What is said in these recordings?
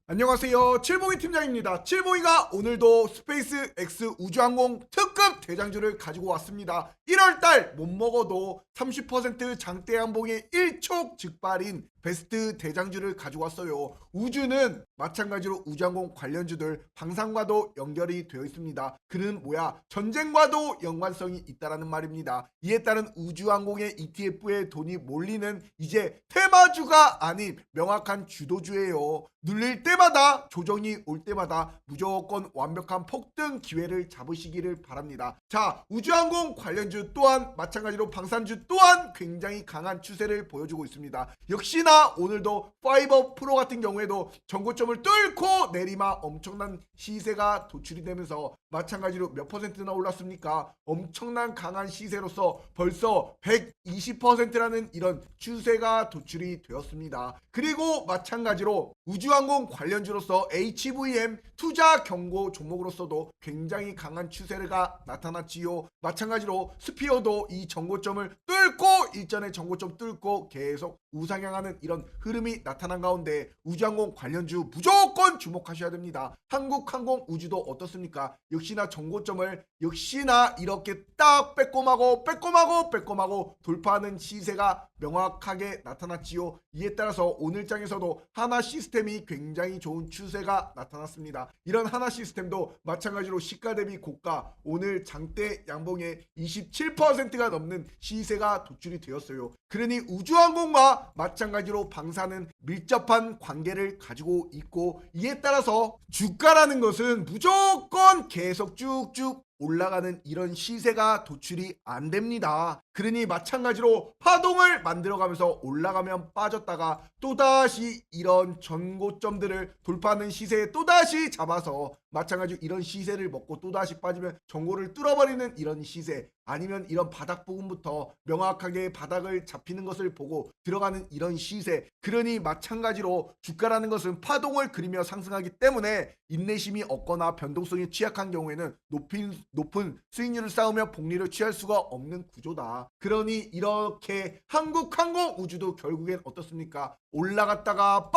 안녕하세요. 칠봉이 팀장입니다. 칠봉이가 오늘도 스페이스 X 우주항공 특급 대장주를 가지고 왔습니다. 1월달 못 먹어도 30% 장대 양봉의 일촉즉발인 베스트 대장주를 가지고 왔어요. 우주는 마찬가지로 우주항공 관련주들 방산과도 연결이 되어 있습니다. 그는 뭐야? 전쟁과도 연관성이 있다라는 말입니다. 이에 따른 우주항공의 ETF에 돈이 몰리는 이제 테마주가 아닌 명확한 주도주예요. 눌릴 때마다 조정이 올 때마다 무조건 완벽한 폭등 기회를 잡으시기를 바랍니다. 자, 우주항공 관련주 또한 마찬가지로 방산주 또한 굉장히 강한 추세를 보여주고 있습니다. 역시나 오늘도 파이버 프로 같은 경우에도 전고점을 뚫고 내리막 엄청난 시세가 도출이 되면서 마찬가지로 몇 퍼센트나 올랐습니까? 엄청난 강한 시세로서 벌써 120%라는 이런 추세가 도출이 되었습니다. 그리고 마찬가지로 우주항공 관련주로서 HVM 투자 경고 종목으로서도 굉장히 강한 추세가 나타났지요. 마찬가지로 스피어도 이 정고점을 뚫고 일전에 정고점 뚫고 계속 우상향하는 이런 흐름이 나타난 가운데 우주항공 관련주 무조건 주목하셔야 됩니다. 한국항공 우주도 어떻습니까? 역시나 정고점을 역시나 이렇게 딱 빼꼼하고 돌파하는 시세가 명확하게 나타났지요. 이에 따라서 오늘장에서도 하나 시스템이 굉장히 좋은 추세가 나타났습니다. 이런 하나 시스템도 마찬가지로 시가 대비 고가 오늘 장대 양봉에 27%가 넘는 시세가 도출이 되었어요. 그러니 우주항공과 마찬가지로 방사는 밀접한 관계를 가지고 있고 이에 따라서 주가라는 것은 무조건 계속 쭉쭉 올라가는 이런 시세가 도출이 안 됩니다. 그러니 마찬가지로 파동을 만들어가면서 올라가면 빠졌다가 또다시 이런 전고점들을 돌파하는 시세에 또다시 잡아서 마찬가지로 이런 시세를 먹고 또다시 빠지면 전고를 뚫어버리는 이런 시세 아니면 이런 바닥 부분부터 명확하게 바닥을 잡히는 것을 보고 들어가는 이런 시세. 그러니 마찬가지로 주가라는 것은 파동을 그리며 상승하기 때문에 인내심이 없거나 변동성이 취약한 경우에는 높은 수익률을 쌓으며 복리를 취할 수가 없는 구조다. 그러니 이렇게 한국항공 우주도 결국엔 어떻습니까? 올라갔다가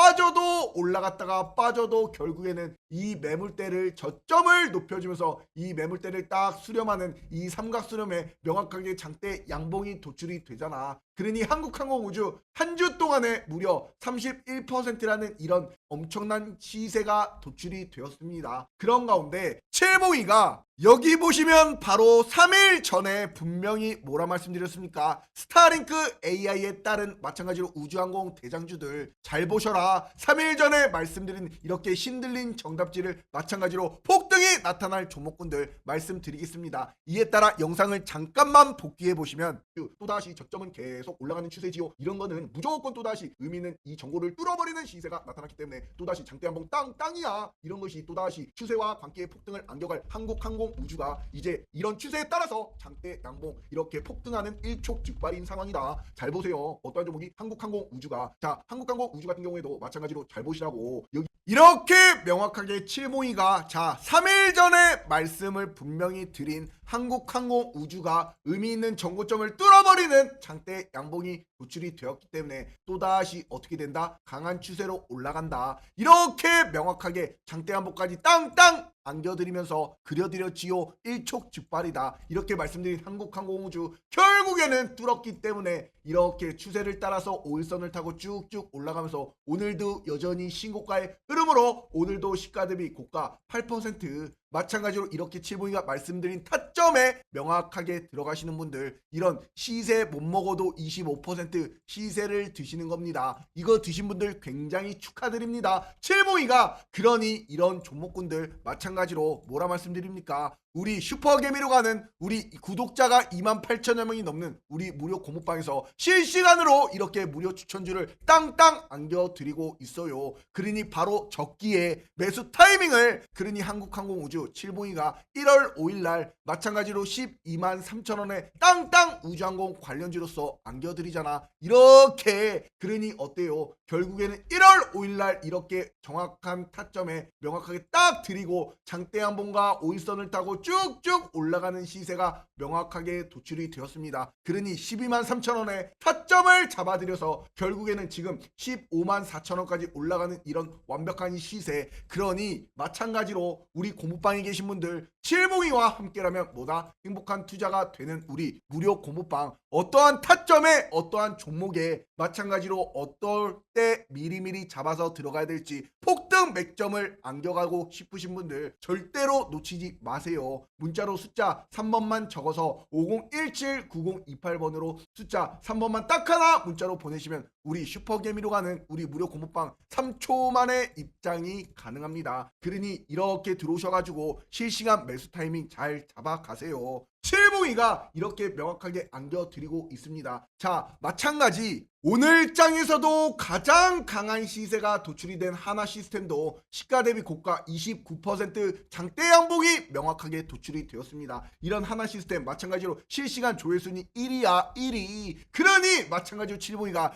빠져도 결국에는 이 매물대를 저점을 높여주면서 이 매물대를 딱 수렴하는 이 삼각수렴에 명확하게 장대 양봉이 도출이 되잖아. 그러니 한국항공 우주 한 주 동안에 무려 31%라는 이런 엄청난 시세가 도출이 되었습니다. 그런 가운데 칠봉이가 여기 보시면 바로 3일 전에 분명히 뭐라 말씀드렸습니까? 스타링크 AI에 따른 마찬가지로 우주항공 대장주들 잘 보셔라. 3일 전에 말씀드린 이렇게 신들린 정답지를 마찬가지로 폭등이 나타날 종목군들 말씀드리겠습니다. 이에 따라 영상을 잠깐만 복귀해 보시면 또다시 저점은 계속 올라가는 추세지요. 이런 거는 무조건 또다시 의미 있는 이 정보를 뚫어버리는 시세가 나타났기 때문에 또다시 장대 한봉 땅이야. 이런 것이 또다시 추세와 관계의 폭등을 안겨갈 한국항공 우주가 이제 이런 추세에 따라서 장대 양봉 이렇게 폭등하는 일촉즉발인 상황이다. 잘 보세요. 어떠한 종목이 한국항공 우주가 자 한국항공 우주 같은 경우에도 마찬가지로 잘 보시라고 여기 이렇게 명확하게 칠봉이가 자 3일 전에 말씀을 분명히 드린 한국항공 우주가 의미 있는 정고점을 뚫어버리는 장대 양봉이 도출이 되었기 때문에 또다시 어떻게 된다? 강한 추세로 올라간다. 이렇게 명확하게 장대 양봉까지 땅땅 안겨드리면서 그려드렸지요. 일촉즉발이다. 이렇게 말씀드린 한국항공우주 결국에는 뚫었기 때문에 이렇게 추세를 따라서 5일선을 타고 쭉쭉 올라가면서 오늘도 여전히 신고가의 흐름으로 오늘도 시가 대비 고가 8% 마찬가지로 이렇게 칠봉이가 말씀드린 타점에 명확하게 들어가시는 분들 이런 시세 못 먹어도 25% 시세를 드시는 겁니다. 이거 드신 분들 굉장히 축하드립니다. 칠봉이가 그러니 이런 종목군들 마찬가지로 뭐라 말씀드립니까? 우리 슈퍼개미로 가는 우리 구독자가 28,000여 명이 넘는 우리 무료 공모방에서 실시간으로 이렇게 무료 추천주를 땅땅 안겨드리고 있어요. 그러니 바로 적기에 매수 타이밍을 그러니 한국항공우주 칠봉이가 1월 5일날 마찬가지로 12만 3천원에 땅땅 우주항공 관련주로서 안겨드리잖아. 이렇게 그러니 어때요? 결국에는 1월 5일날 이렇게 정확한 타점에 명확하게 딱 드리고 장대 한봉과 5일선을 타고 마찬가지로 쭉쭉 올라가는 시세가 명확하게 도출이 되었습니다. 그러니 12만 3천 원에 타점을 잡아들여서 결국에는 지금 15만 4천 원까지 올라가는 이런 완벽한 시세. 그러니 마찬가지로 우리 공부방에 계신 분들 칠봉이와 함께라면 뭐다 행복한 투자가 되는 우리 무료 공부방, 어떠한 타점에 어떠한 종목에 마찬가지로 어떨 때 미리미리 잡아서 들어가야 될지 폭등 맥점을 안겨가고 싶으신 분들 절대로 놓치지 마세요. 문자로 숫자 3번만 적어서 5017-9028번으로 숫자 3번만 딱 하나 문자로 보내시면 우리 슈퍼개미로 가는 우리 무료 공부방 3초 만에 입장이 가능합니다. 그러니 이렇게 들어오셔가지고 실시간 매수 타이밍 잘 잡아가세요. 칠봉이가 이렇게 명확하게 안겨드리고 있습니다. 자, 마찬가지 오늘장에서도 가장 강한 시세가 도출이 된 하나 시스템도 시가 대비 고가 29% 장대 양봉이 명확하게 도출이 되었습니다. 이런 하나 시스템 마찬가지로 실시간 조회순위 1위야 1위. 그러니 마찬가지로 칠봉이가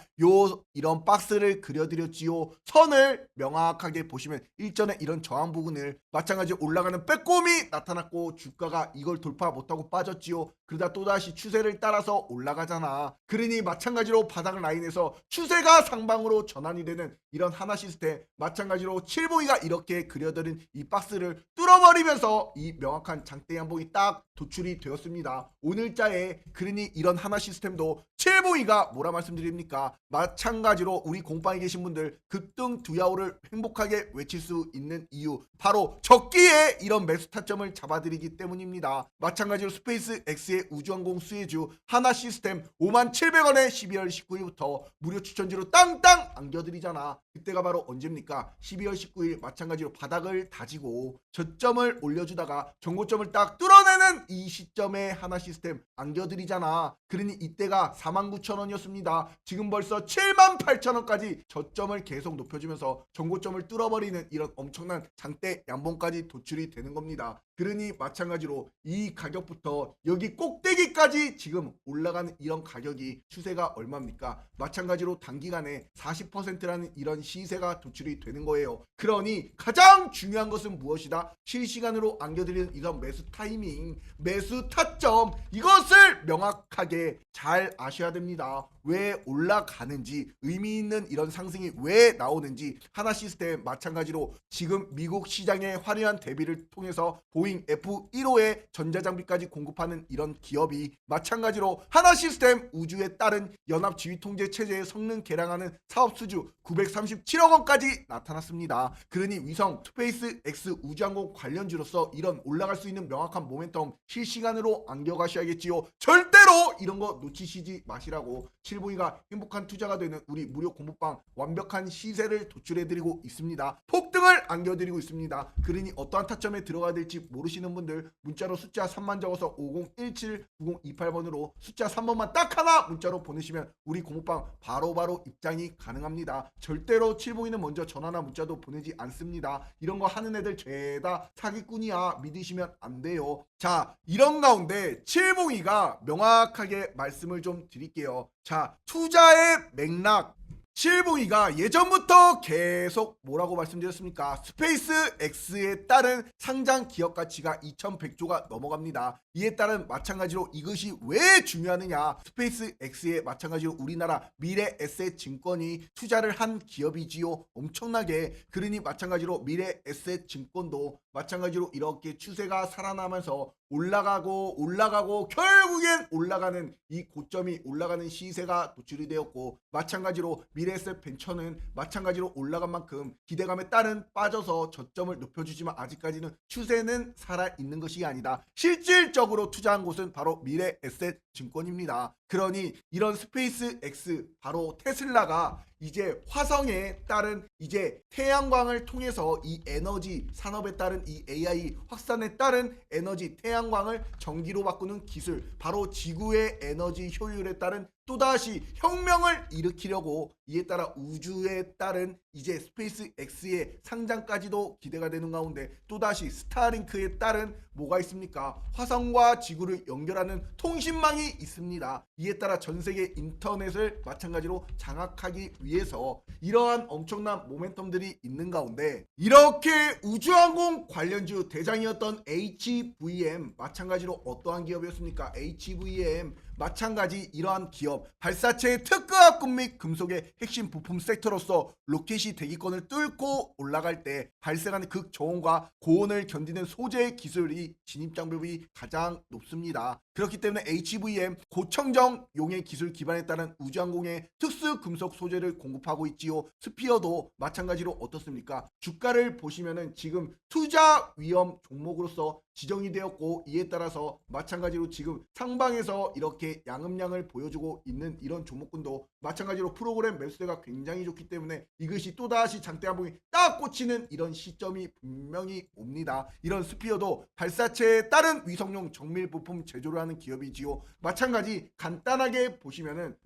이런 박스를 그려드렸지요. 선을 명확하게 보시면 일전에 이런 저항 부분을 마찬가지로 올라가는 빼꼼이 나타났고 주가가 이걸 돌파 못하고 빠졌지요. 그러다 또다시 추세를 따라서 올라가잖아. 그러니 마찬가지로 바닥 라인에서 추세가 상방으로 전환이 되는 이런 하나 시스템 마찬가지로 칠봉이가 이렇게 그려드린 이 박스를 뚫어버리면서 이 명확한 장대 양봉이 딱 도출이 되었습니다. 오늘자에 그러니 이런 하나 시스템도 칠봉이가 뭐라 말씀드립니까? 마찬가지로 우리 공방에 계신 분들 급등 두야호를 행복하게 외칠 수 있는 이유 바로 적기에 이런 매수 타점을 잡아드리기 때문입니다. 마찬가지로 스페이스 X의 우주항공 수혜주 하나 시스템 57,000원에 12월 19일부터 무료 추천주로 땅땅 안겨드리잖아. 그때가 바로 언제입니까? 12월 19일 마찬가지로 바닥을 다지고 저점을 올려주다가 정고점을 딱 뚫어내는 이 시점에 하나 시스템 안겨드리잖아. 그러니 이때가 49,000원이었습니다. 지금 벌써 78,000원까지 저점을 계속 높여주면서 정고점을 뚫어버리는 이런 엄청난 장대 양봉까지 도출이 되는 겁니다. 그러니 마찬가지로 이 가격부터 여기 꼭대기까지 지금 올라가는 이런 가격이 추세가 얼마입니까? 마찬가지로 단기간에 40%라는 이런 시세가 도출이 되는 거예요. 그러니 가장 중요한 것은 무엇이다? 실시간으로 안겨드리는 이런 매수 타이밍, 매수 타점 이것을 명확하게 잘 아셔야 됩니다. 왜 올라가는지 의미 있는 이런 상승이 왜 나오는지 하나 시스템 마찬가지로 지금 미국 시장의 화려한 대비를 통해서 보잉 F-15의 전자장비까지 공급하는 이런 기업이 마찬가지로 하나 시스템 우주에 따른 연합지휘통제체제의 성능 개량하는 사업수주 937억 원까지 나타났습니다. 그러니 위성 스페이스 X 우주항공 관련주로서 이런 올라갈 수 있는 명확한 모멘텀 실시간으로 안겨가셔야겠지요. 절대로 이런 거 놓치시지 마시라고 칠봉이가 행복한 투자가 되는 우리 무료 공부방 완벽한 시세를 도출해드리고 있습니다. 폭등을 안겨드리고 있습니다. 그러니 어떠한 타점에 들어가야 될지 모르시는 분들 문자로 숫자 3만 적어서 5017-9028번으로 숫자 3번만 딱 하나 문자로 보내시면 우리 공부방 바로바로 입장이 가능합니다. 절대로 칠봉이는 먼저 전화나 문자도 보내지 않습니다. 이런 거 하는 애들 죄다 사기꾼이야. 믿으시면 안 돼요. 자, 이런 가운데 칠봉이가 명확하게 말씀을 좀 드릴게요. 자, 투자의 맥락 칠봉이가 예전부터 계속 뭐라고 말씀드렸습니까? 스페이스 X에 따른 상장 기업 가치가 2100조가 넘어갑니다. 이에 따른 마찬가지로 이것이 왜 중요하느냐? 스페이스 X에 마찬가지로 우리나라 미래 에셋 증권이 투자를 한 기업이지요. 엄청나게. 그러니 마찬가지로 미래 에셋 증권도 마찬가지로 이렇게 추세가 살아나면서 올라가고 결국엔 올라가는 이 고점이 올라가는 시세가 도출이 되었고 마찬가지로 미래에셋 벤처는 마찬가지로 올라간 만큼 기대감에 따른 빠져서 저점을 높여주지만 아직까지는 추세는 살아있는 것이 아니다. 실질적으로 투자한 곳은 바로 미래에셋 증권입니다. 그러니 이런 스페이스 X 바로 테슬라가 이제 화성에 따른 이제 태양광을 통해서 이 에너지 산업에 따른 이 AI 확산에 따른 에너지 태양광을 전기로 바꾸는 기술 바로 지구의 에너지 효율에 따른 또다시 혁명을 일으키려고 이에 따라 우주에 따른 이제 스페이스 X의 상장까지도 기대가 되는 가운데 또다시 스타링크에 따른 뭐가 있습니까? 화성과 지구를 연결하는 통신망이 있습니다. 이에 따라 전 세계 인터넷을 마찬가지로 장악하기 위해서 이러한 엄청난 모멘텀들이 있는 가운데 이렇게 우주항공 관련주 대장이었던 HVM 마찬가지로 어떠한 기업이었습니까? HVM 마찬가지 이러한 기업 발사체의 특급급 및 금속의 핵심 부품 섹터로서 로켓이 대기권을 뚫고 올라갈 때 발생하는 극저온과 고온을 견디는 소재 기술이 진입 장벽이 가장 높습니다. 그렇기 때문에 HVM 고청정용의 기술 기반에 따른 우주항공의 특수 금속 소재를 공급하고 있지요. 스피어도 마찬가지로 어떻습니까? 주가를 보시면은 지금 투자 위험 종목으로서 지정이 되었고 이에 따라서 마찬가지로 지금 상방에서 이렇게 양음량을 보여주고 있는 이런 종목군도 마찬가지로 프로그램 매수세가 굉장히 좋기 때문에 이것이 또다시 장대 한봉이 딱 꽂히는 이런 시점이 분명히 옵니다. 이런 스피어도 발사체에 따른 위성용 정밀 부품 제조를 하는 기업이지요. 마찬가지 간단하게 보시면은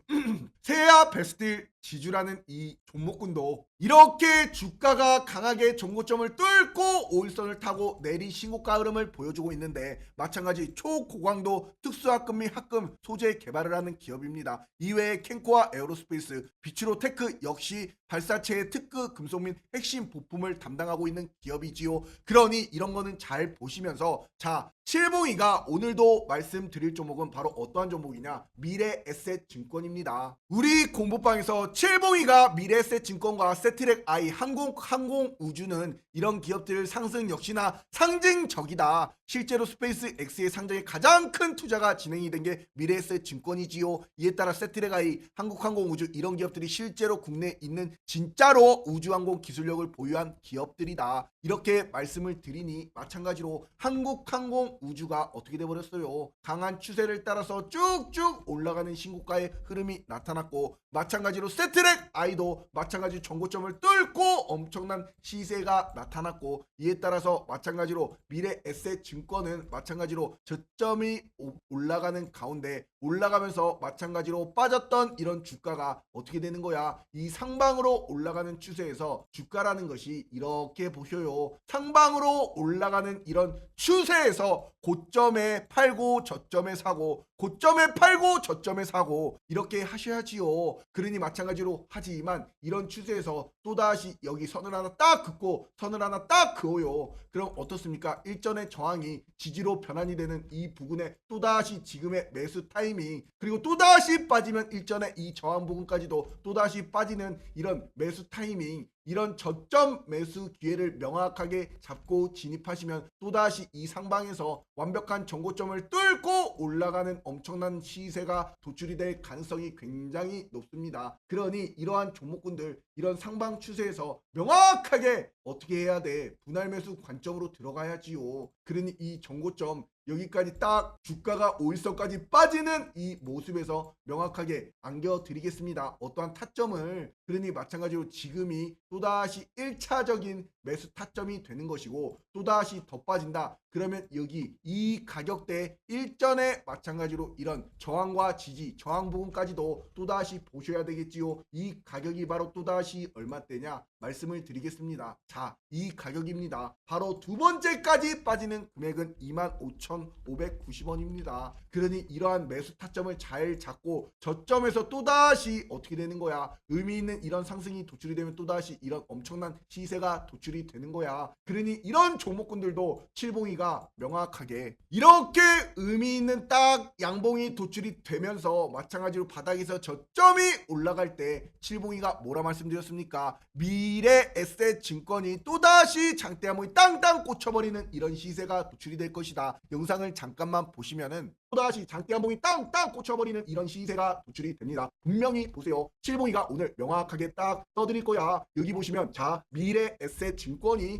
세아 베스트 지주라는 이 종목군도 이렇게 주가가 강하게 전고점을 뚫고 5일선을 타고 내리 신고가 흐름을 보여주고 있는데 마찬가지 초고강도 특수화금 및 합금 소재 개발을 하는 기업입니다. 이외에 캔코와 에어로스페이스, 비츠로테크 역시 발사체의 특급 금속 및 핵심 부품을 담당하고 있는 기업이지요. 그러니 이런 거는 잘 보시면서 자, 칠봉이가 오늘도 말씀드릴 종목은 바로 어떠한 종목이냐? 미래에셋 증권입니다. 우리 공부방에서 칠봉이가 미래에셋 증권과 세트랙 I 항공우주는 이런 기업들 상승 역시나 상징적이다. 실제로 스페이스 X의 상장에 가장 큰 투자가 진행이 된 게 미래에셋 증권이지요. 이에 따라 세트랙 I 한국항공우주 이런 기업들이 실제로 국내에 있는 진짜로 우주항공 기술력을 보유한 기업들이다. 이렇게 말씀을 드리니 마찬가지로 한국항공우주가 어떻게 돼버렸어요. 강한 추세를 따라서 쭉쭉 올라가는 신고가의 흐름이 나타났고 마찬가지로 세트랙 I도 마찬가지 전고점을 뚫고 엄청난 시세가 나타났고 이에 따라서 마찬가지로 미래에셋 증권은 마찬가지로 저점이 올라가는 가운데 올라가면서 마찬가지로 빠졌던 이런 주가가 어떻게 되는 거야? 이 상방으로 올라가는 추세에서 주가라는 것이 이렇게 보셔요. 상방으로 올라가는 이런 추세에서 고점에 팔고 저점에 사고 고점에 팔고 저점에 사고 이렇게 하셔야지요. 그러니 마찬가지로 하지만 이런 추세에서 또다시 여기 선을 하나 딱 긋고 선을 하나 딱 그어요. 그럼 어떻습니까? 일전의 저항이 지지로 변환이 되는 이 부분에 또다시 지금의 매수 타이밍 그리고 또다시 빠지면 일전의 이 저항 부분까지도 또다시 빠지는 이런 매수 타이밍 이런 저점 매수 기회를 명확하게 잡고 진입하시면 또다시 이 상방에서 완벽한 전고점을 뚫고 올라가는 엄청난 시세가 도출이 될 가능성이 굉장히 높습니다. 그러니 이러한 종목군들 이런 상방 추세에서 명확하게 어떻게 해야 돼? 분할 매수 관점으로 들어가야지요. 그러니 이 전고점 여기까지 딱 주가가 5일선까지 빠지는 이 모습에서 명확하게 안겨드리겠습니다. 어떠한 타점을 그러니 마찬가지로 지금이 또다시 1차적인 매수 타점이 되는 것이고 또다시 더 빠진다. 그러면 여기 이 가격대 일전에 마찬가지로 이런 저항과 지지, 저항 부분까지도 또다시 보셔야 되겠지요. 이 가격이 바로 또다시 얼마대냐 말씀을 드리겠습니다. 자, 이 가격입니다. 바로 두 번째까지 빠지는 금액은 25,590원입니다. 그러니 이러한 매수 타점을 잘 잡고 저점에서 또다시 어떻게 되는 거야? 의미 있는 이런 상승이 도출이 되면 또다시 이런 엄청난 시세가 도출이 되는 거야. 그러니 이런 종목군들도 칠봉이가 명확하게 이렇게 의미 있는 딱 양봉이 도출이 되면서 마찬가지로 바닥에서 저점이 올라갈 때 칠봉이가 뭐라 말씀드렸습니까? 미래에셋 증권이 또다시 장대 한봉이 땅땅 꽂혀버리는 이런 시세가 도출이 될 것이다. 영상을 잠깐만 보시면은 또다시 장대 한봉이 땅땅 꽂혀버리는 이런 시세가 도출이 됩니다. 분명히 보세요. 칠봉이가 오늘 명확하게 딱 떠드릴 거야. 여기 보시면 자 미래에셋 증권이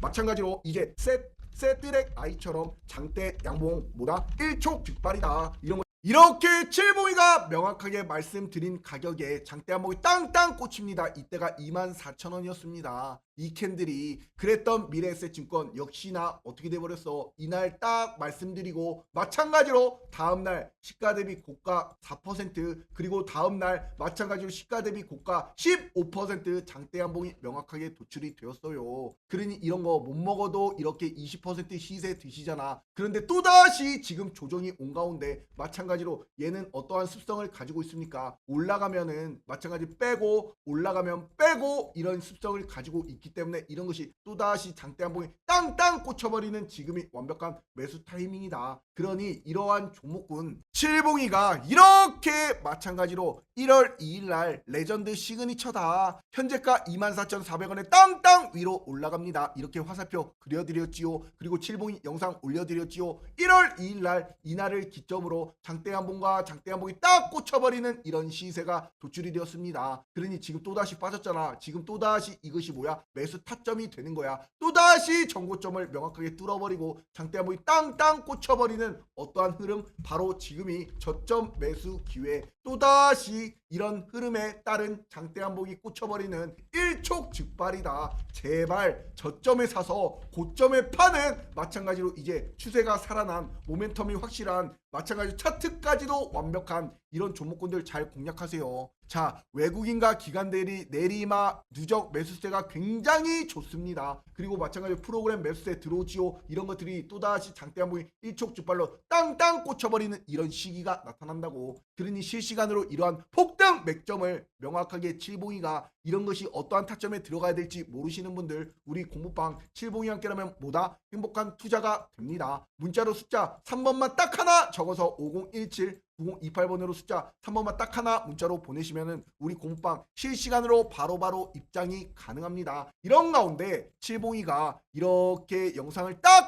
마찬가지로 이제 세트랙 I처럼 장대 양봉 뭐다? 일촉즉발이다. 이런 거 이렇게 칠봉이가 명확하게 말씀드린 가격에 장대 한봉이 땅땅 꽂힙니다. 이때가 24,000원이었습니다. 이 캔들이 그랬던 미래에셋증권 역시나 어떻게 돼버렸어. 이날 딱 말씀드리고 마찬가지로 다음날 시가 대비 고가 4% 그리고 다음날 마찬가지로 시가 대비 고가 15% 장대 양봉이 명확하게 도출이 되었어요. 그러니 이런 거 못 먹어도 이렇게 20% 시세 드시잖아. 그런데 또다시 지금 조정이 온 가운데 마찬가지로 얘는 어떠한 습성을 가지고 있습니까? 올라가면은 마찬가지 빼고 올라가면 빼고 이런 습성을 가지고 있기 때문에 이런 것이 또다시 장대 한봉에 땅땅 꽂혀버리는 지금이 완벽한 매수 타이밍이다. 그러니 이러한 종목군 칠봉이가 이렇게 마찬가지로 1월 2일날 레전드 시그니처다. 현재가 24,400원에 땅땅 위로 올라갑니다. 이렇게 화살표 그려드렸지요. 그리고 칠봉이 영상 올려드렸지요. 1월 2일날 이날을 기점으로 장대 한봉과 장대 한봉이 딱 꽂혀버리는 이런 시세가 도출이 되었습니다. 그러니 지금 또다시 빠졌잖아. 지금 또다시 이것이 뭐야? 매수 타점이 되는 거야. 또다시 정고점을 명확하게 뚫어버리고 장대 한봉이 땅땅 꽂혀버리는 어떠한 흐름? 바로 지금이 저점 매수 기회. 또다시 이런 흐름에 따른 장대 한봉이 꽂혀버리는 일촉즉발이다. 제발 저점에 사서 고점에 파는 마찬가지로 이제 추세가 살아난 모멘텀이 확실한 마찬가지로 차트까지도 완벽한 이런 종목군들 잘 공략하세요. 자, 외국인과 기관들이 내리마 누적 매수세가 굉장히 좋습니다. 그리고 마찬가지로 프로그램 매수세 들어오지요. 이런 것들이 또다시 장대 한봉이 일촉즉발로 땅땅 꽂혀버리는 이런 시기가 나타난다고. 그러니 실시간으로 이러한 폭등 맥점을 명확하게 칠봉이가 이런 것이 어떠한 타점에 들어가야 될지 모르시는 분들 우리 공부방 칠봉이와 함께라면 뭐다? 행복한 투자가 됩니다. 문자로 숫자 3번만 딱 하나 적어서 5017 9028번으로 숫자 3번만 딱 하나 문자로 보내시면은 우리 공부방 실시간으로 바로바로 입장이 가능합니다. 이런 가운데 칠봉이가 이렇게 영상을 딱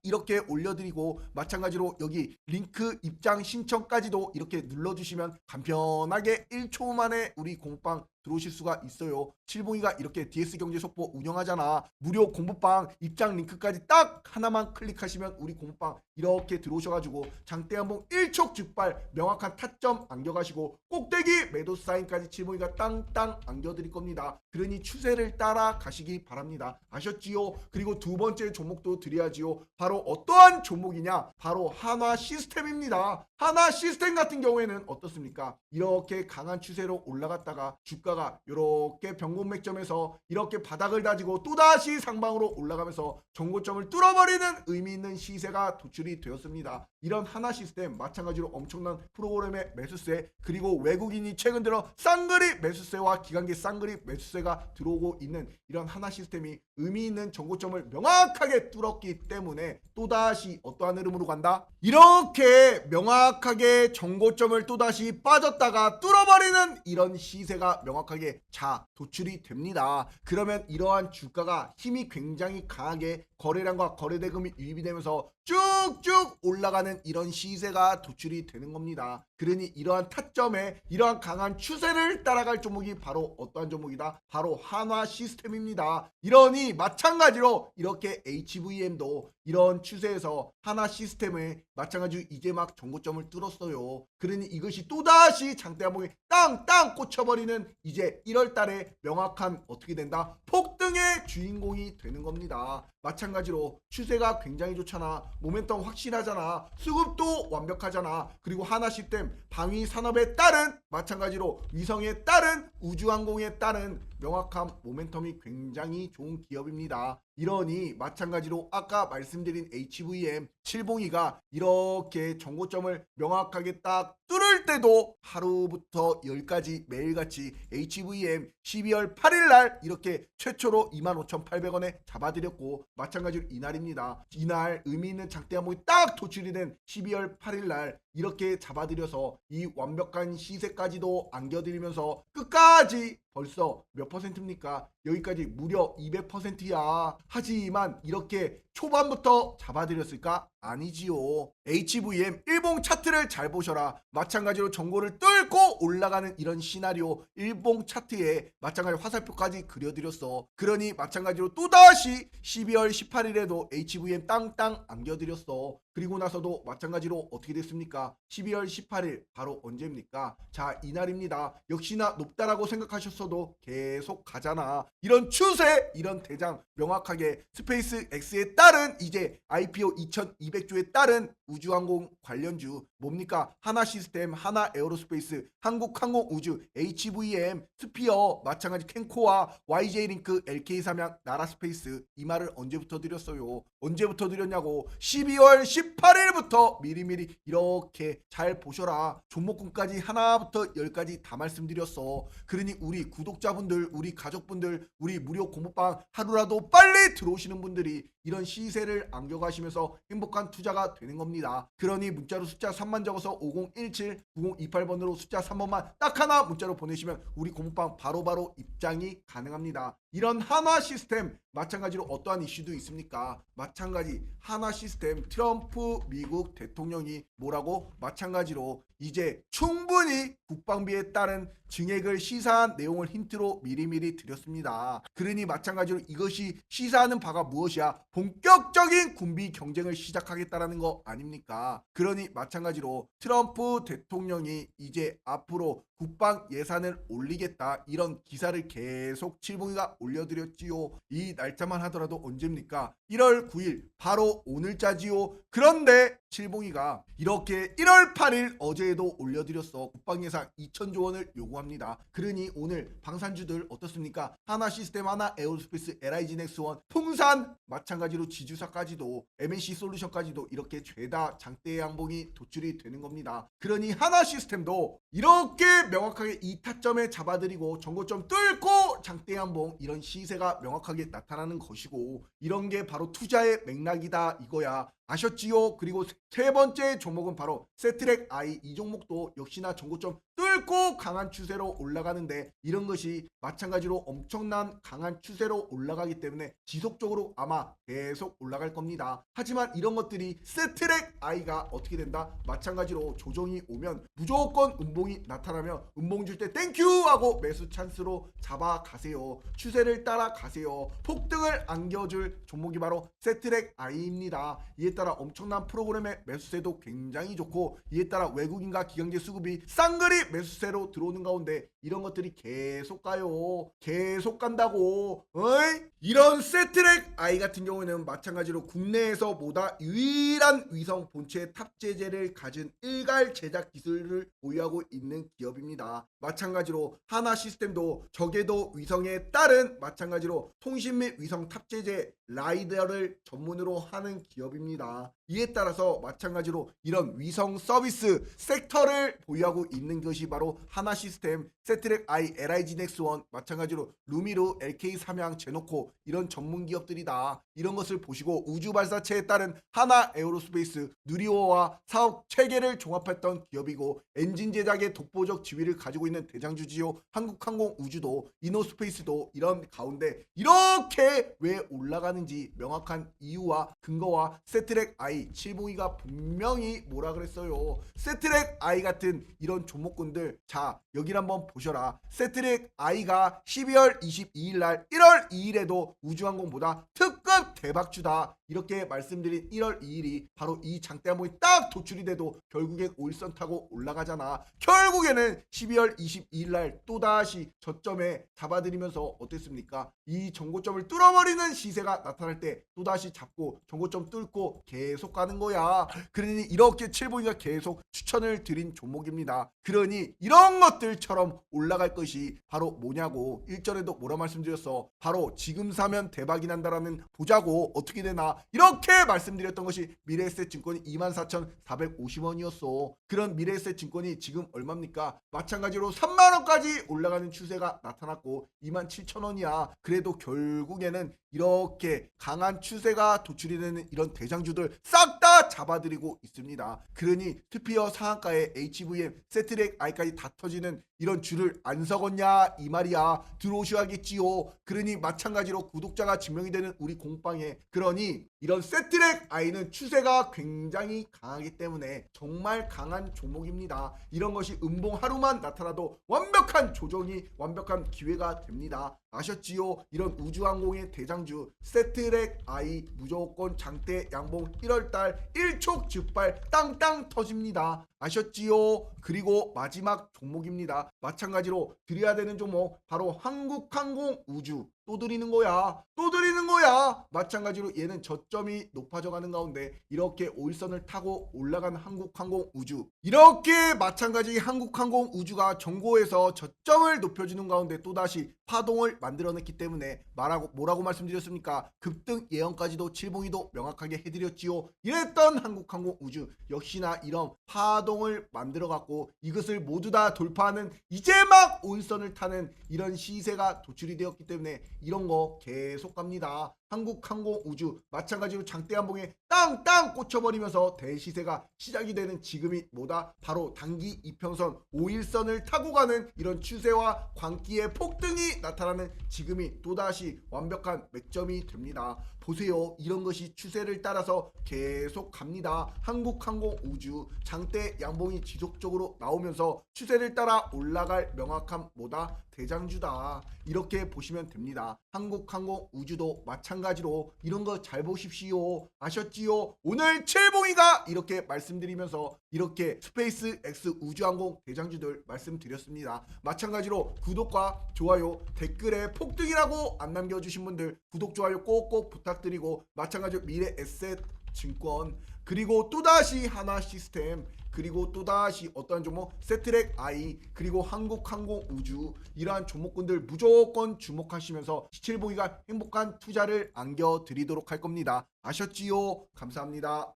이렇게 올려드리고 마찬가지로 여기 링크 입장 신청까지도 이렇게 눌러주시면 간편하게 1초 만에 우리 공부방 들어오실 수가 있어요. 칠봉이가 이렇게 DS경제 속보 운영하잖아. 무료 공부방 입장 링크까지 딱 하나만 클릭하시면 우리 공부방 이렇게 들어오셔가지고 장대 한봉 일촉즉발 명확한 타점 안겨가시고 꼭대기 매도 사인까지 칠봉이가 땅땅 안겨드릴 겁니다. 그러니 추세를 따라 가시기 바랍니다. 아셨지요? 그리고 두 번째 종목도 드려야지요. 바로 어떠한 종목이냐? 바로 한화 시스템입니다. 한화 시스템 같은 경우에는 어떻습니까? 이렇게 강한 추세로 올라갔다가 주가가 이렇게 변곡맥점에서 이렇게 바닥을 다지고 또다시 상방으로 올라가면서 정고점을 뚫어버리는 의미 있는 시세가 도출이 되었습니다. 이런 한화 시스템 마찬가지로 엄청난 프로그램의 매수세 그리고 외국인이 최근 들어 쌍그리 매수세와 기관기 쌍그리 매수세가 들어오고 있는 이런 한화 시스템이 의미 있는 정고점을 명확하게 뚫었기 때문에 또다시 어떠한 흐름으로 간다? 이렇게 명확하게 정고점을 또다시 빠졌다가 뚫어버리는 이런 시세가 명확하게 도출이 됩니다. 그러면 이러한 주가가 힘이 굉장히 강하게 거래량과 거래대금이 유입이 되면서 쭉쭉 올라가는 이런 시세가 도출이 되는 겁니다. 그러니 이러한 타점에 이러한 강한 추세를 따라갈 종목이 바로 어떠한 종목이다? 바로 한화 시스템입니다. 이러니 마찬가지로 이렇게 HVM도 이런 추세에서 한화 시스템을 마찬가지로 이제 막 정고점을 뚫었어요. 그러니 이것이 또다시 장대 한봉에 땅땅 꽂혀버리는 이제 1월 달에 명확한 어떻게 된다? 폭등의 주인공이 되는 겁니다. 마찬가지로 추세가 굉장히 좋잖아. 모멘텀 확실하잖아. 수급도 완벽하잖아. 그리고 한화 시스템 방위 산업에 따른 마찬가지로 위성에 따른 우주항공에 따른 명확한 모멘텀이 굉장히 좋은 기업입니다. 이러니 마찬가지로 아까 말씀드린 HVM 칠봉이가 이렇게 정고점을 명확하게 딱 뚫을 때도 하루부터 열까지 매일같이 HVM 12월 8일날 이렇게 최초로 25,800원에 잡아드렸고 마찬가지로 이날입니다. 이날 의미 있는 장대 한봉이 딱 도출이 된 12월 8일날 이렇게 잡아드려서 이 완벽한 시세까지도 안겨드리면서 끝까지 벌써 몇 퍼센트입니까? 여기까지 무려 200%야. 하지만 이렇게 초반부터 잡아드렸을까? 아니지요. HVM 일봉 차트를 잘 보셔라. 마찬가지로 정보를 뚫고 올라가는 이런 시나리오 일봉 차트에 마찬가지 화살표까지 그려드렸어. 그러니 마찬가지로 또다시 12월 18일에도 HVM 땅땅 안겨드렸어. 그리고 나서도 마찬가지로 어떻게 됐습니까? 12월 18일 바로 언제입니까? 자, 이날입니다. 역시나 높다라고 생각하셨어도 계속 가잖아. 이런 추세, 이런 대장 명확하게 스페이스 X에 따른 이제 IPO 2200주에 따른 우주항공 관련주 뭡니까? 하나시스템, 하나에어로스페이스, 한국항공우주, HVM, 스피어, 마찬가지 캔코아, YJ링크, LK삼양, 나라스페이스 이 말을 언제부터 드렸어요? 언제부터 드렸냐고? 12월 18일부터 미리미리 이렇게 잘 보셔라. 종목군까지 하나부터 열까지 다 말씀드렸어. 그러니 우리 구독자분들, 우리 가족분들, 우리 무료 공부방 하루라도 빨리 들어오시는 분들이 이런 시세를 안겨가시면서 행복한 투자가 되는 겁니다. 그러니 문자로 숫자 3만 적어서 5017 9028번으로 숫자 3번만 딱 하나 문자로 보내시면 우리 공부방 바로바로 입장이 가능합니다. 이런 한화 시스템 마찬가지로 어떠한 이슈도 있습니까? 마찬가지 한화 시스템 트럼프 미국 대통령이 뭐라고? 마찬가지로 이제 충분히 국방비에 따른 증액을 시사한 내용을 힌트로 미리미리 드렸습니다. 그러니 마찬가지로 이것이 시사하는 바가 무엇이야? 본격적인 군비 경쟁을 시작하겠다라는 거 아닙니까? 그러니 마찬가지로 트럼프 대통령이 이제 앞으로 국방 예산을 올리겠다 이런 기사를 계속 칠봉이가 올려드렸지요. 이 날짜만 하더라도 언제입니까? 1월 9일 바로 오늘자지요. 그런데 칠봉이가 이렇게 1월 8일 어제에도 올려드렸어. 국방 예산 2천조 원을 요구합니다. 그러니 오늘 방산주들 어떻습니까? 하나시스템, 하나에어로스페이스, LIG넥스원, 풍산 마찬가지로 지주사까지도 MNC 솔루션까지도 이렇게 죄다 장대 양봉이 도출이 되는 겁니다. 그러니 하나시스템도 이렇게 명확하게 이 타점에 잡아드리고 정고점 뚫고 장대 양봉 이런 시세가 명확하게 나타나는 것이고 이런 게 바로 투자의 맥락이다 이거야. 아셨지요? 그리고 세 번째 종목은 바로 세트랙 I 이 종목도 역시나 정고점 뚫고 강한 추세로 올라가는데 이런 것이 마찬가지로 엄청난 강한 추세로 올라가기 때문에 지속적으로 아마 계속 올라갈 겁니다. 하지만 이런 것들이 세트랙 I가 어떻게 된다? 마찬가지로 조정이 오면 무조건 음봉이 나타나면 음봉 줄 때 땡큐 하고 매수 찬스로 잡아가세요. 추세를 따라가세요. 폭등을 안겨줄 종목이 바로 세트랙 I입니다. 이에 따라 엄청난 프로그램의 매수세도 굉장히 좋고 이에 따라 외국인과 기관지 수급이 쌍그리 매수세로 들어오는 가운데 이런 것들이 계속 가요. 계속 간다고. 어이? 이런 세트랙 I 같은 경우는 마찬가지로 국내에서 보다 유일한 위성 본체 탑재재를 가진 일괄 제작 기술을 보유하고 있는 기업입니다. 마찬가지로 하나 시스템도 적에도 위성에 따른 마찬가지로 통신 및 위성 탑재재 라이더를 전문으로 하는 기업입니다. 이에 따라서 마찬가지로 이런 위성 서비스 섹터를 보유하고 있는 것이 바로 하나 시스템, 세트랙 I, LIG넥스원, 마찬가지로 루미르, LK삼양, 제노코 이런 전문 기업들이다. 이런 것을 보시고 우주 발사체에 따른 하나 에어로스페이스, 누리호와 사업 체계를 종합했던 기업이고 엔진 제작의 독보적 지위를 가지고 있는 대장주지요. 한국항공우주도 이노스페이스도 이런 가운데 이렇게 왜 올라가는지 명확한 이유와 근거와 세트랙 I 칠봉이가 분명히 뭐라 그랬어요. 세트랙 I 같은 이런 종목군들 자 여기를 한번 보셔라. 세트랙 I가 12월 22일 날 1월 2일에도 우주항공보다 특급 대박주다 이렇게 말씀드린 1월 2일이 바로 이 장대 한봉이 딱 도출이 돼도 결국엔 5일선 타고 올라가잖아. 결국에는 12월 22일 날 또다시 저점에 잡아드리면서 어땠습니까? 이 정고점을 뚫어버리는 시세가 나타날 때 또다시 잡고 정고점 뚫고 계속 가는 거야. 그러니 이렇게 칠봉이가 계속 추천을 드린 종목입니다. 그러니 이런 것들처럼 올라갈 것이 바로 뭐냐고 일전에도 뭐라 말씀드렸어. 바로 지금 사면 대박이 난다라는 보자고 어떻게 되나 이렇게 말씀드렸던 것이 미래에셋 증권이 24,450원이었어. 그런 미래에셋 증권이 지금 얼마입니까? 마찬가지로 3만원까지 올라가는 추세가 나타났고 27,000원이야. 그래도 결국에는 이렇게 강한 추세가 도출이 되는 이런 대장주들 싹 다 잡아드리고 있습니다. 그러니 스피어 상한가에 HVM, 세트랙 I까지 다 터지는 이런 줄을 안 서겄냐 이 말이야. 들어오셔야겠지요. 그러니 마찬가지로 구독자가 증명이 되는 우리 공방에, 그러니 이런 세트랙 아이는 추세가 굉장히 강하기 때문에 정말 강한 종목입니다. 이런 것이 음봉 하루만 나타나도 완벽한 조정이, 완벽한 기회가 됩니다. 아셨지요? 이런 우주항공의 대장주 세트랙 아이 무조건 장대 양봉 1월달 일촉즉발 땅땅 터집니다. 아셨지요? 그리고 마지막 종목입니다. 마찬가지로 드려야 되는 종목 바로 한국항공우주. 또 드리는 거야. 또 드리는 거야. 마찬가지로 얘는 저점이 높아져 가는 가운데 이렇게 5일선을 타고 올라간 한국항공우주. 이렇게 마찬가지 한국항공우주가 전고에서 저점을 높여주는 가운데 또다시 파동을 만들어냈기 때문에 뭐라고 말씀드렸습니까? 급등 예언까지도 칠봉이도 명확하게 해드렸지요. 이랬던 한국항공우주 역시나 이런 파동을 만들어갖고 이것을 모두 다 돌파하는, 이제 막 5일선을 타는 이런 시세가 도출이 되었기 때문에 이런 거 계속 갑니다. 한국항공우주 마찬가지로 장대한봉에 땅땅 꽂혀버리면서 대시세가 시작이 되는 지금이 뭐다? 바로 단기 이평선 5일선을 타고 가는 이런 추세와 광기의 폭등이 나타나는 지금이 또다시 완벽한 맥점이 됩니다. 보세요. 이런 것이 추세를 따라서 계속 갑니다. 한국항공우주 장대 양봉이 지속적으로 나오면서 추세를 따라 올라갈 명확한 뭐다? 대장주다. 이렇게 보시면 됩니다. 한국항공우주도 마찬가지로 이런 거 잘 보십시오. 아셨지요? 오늘 칠봉이가 이렇게 말씀드리면서 이렇게 스페이스 X 우주항공 대장주들 말씀드렸습니다. 마찬가지로 구독과 좋아요, 댓글에 폭등이라고 안 남겨주신 분들 구독, 좋아요 꼭꼭 부탁드리고, 마찬가지로 미래에셋 증권, 그리고 또다시 하나시스템, 그리고 또다시 어떠한 종목 세트랙 아이, 그리고 한국항공우주, 이러한 종목군들 무조건 주목하시면서 시칠보기가 행복한 투자를 안겨드리도록 할 겁니다. 아셨지요? 감사합니다.